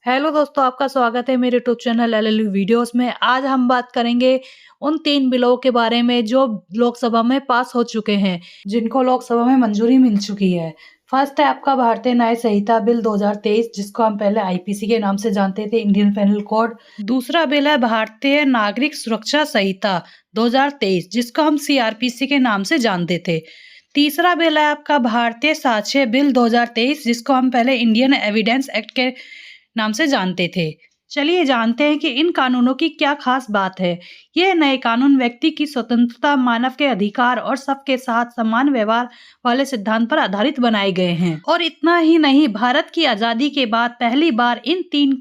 Hello दोस्तों, आपका स्वागत है मेरे यूट्यूब चैनल एलएलयू वीडियोस में। आज हम बात करेंगे उन 3 बिलों के बारे में जो लोकसभा में पास हो चुके हैं, जिनको लोकसभा में मंजूरी मिल चुकी है। फर्स्ट है आपका भारतीय न्याय संहिता बिल 2023, जिसको हम पहले आईपीसी के नाम से जानते थे, इंडियन पेनल कोड। दूसरा बिल है भारतीय नागरिक सुरक्षा संहिता 2023, जिसको हम सीआरपीसी के नाम से जानते थे। तीसरा बिल है आपका भारतीय साक्ष्य बिल 2023, जिसको हम पहले इंडियन एविडेंस एक्ट के नाम से जानते थे। चलिए जानते हैं कि इन कानूनों की क्या खास बात है। ये नए कानून व्यक्ति की स्वतंत्रता, मानव के अधिकार और सबके साथ समान व्यवहार वाले सिद्धांत पर आधारित बनाए गए हैं। और इतना ही नहीं, भारत की आजादी के बाद पहली बार इन 3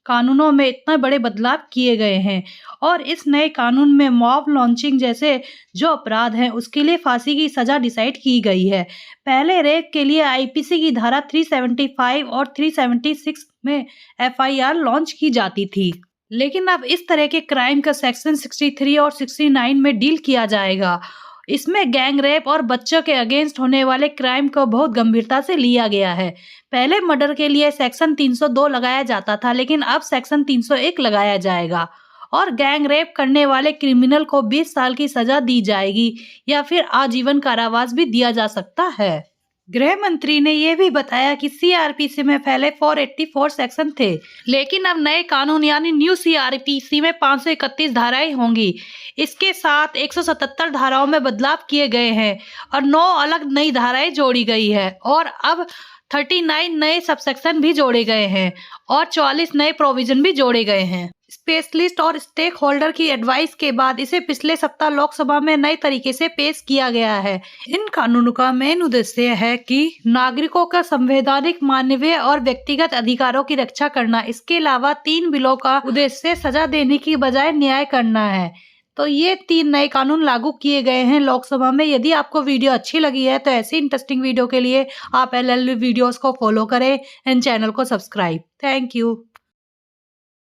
कानूनों में इतने बड़े बदलाव किए गए हैं। और इस नए कानून में मॉब लॉन्चिंग जैसे जो अपराध हैं, उसके लिए फांसी की सजा डिसाइड की गई है। पहले रेप के लिए आईपीसी की धारा 375 और 376 में एफआईआर लॉन्च की जाती थी, लेकिन अब इस तरह के क्राइम का सेक्शन 63 और 69 में डील किया जाएगा। इसमें गैंग रेप और बच्चों के अगेंस्ट होने वाले क्राइम को बहुत गंभीरता से लिया गया है। पहले मर्डर के लिए सेक्शन 302 लगाया जाता था, लेकिन अब सेक्शन 301 लगाया जाएगा। और गैंग रेप करने वाले क्रिमिनल को 20 साल की सजा दी जाएगी या फिर आजीवन कारावास भी दिया जा सकता है। गृह मंत्री ने यह भी बताया कि सीआरपीसी में पहले 484 सेक्शन थे, लेकिन अब नए कानून यानी न्यू सीआरपीसी में 531 धाराएं होंगी। इसके साथ 177 धाराओं में बदलाव किए गए हैं और 9 अलग नई धाराएं जोड़ी गई है। और अब 39 नए सबसेक्शन भी जोड़े गए हैं और 44 नए प्रोविजन भी जोड़े गए हैं। स्पेशलिस्ट और स्टेक होल्डर की एडवाइस के बाद इसे पिछले सप्ताह लोकसभा में नए तरीके से पेश किया गया है। इन कानूनों का मेन उद्देश्य है कि नागरिकों का संवैधानिक, मानवीय और व्यक्तिगत अधिकारों की रक्षा करना। इसके अलावा 3 बिलों का उद्देश्य सजा देने की बजाय न्याय करना है। तो ये 3 नए कानून लागू किए गए हैं लोकसभा में। यदि आपको वीडियो अच्छी लगी है तो ऐसी इंटरेस्टिंग वीडियो के लिए आप एलएलयू वीडियोस को फॉलो करें एंड चैनल को सब्सक्राइब। Thank you.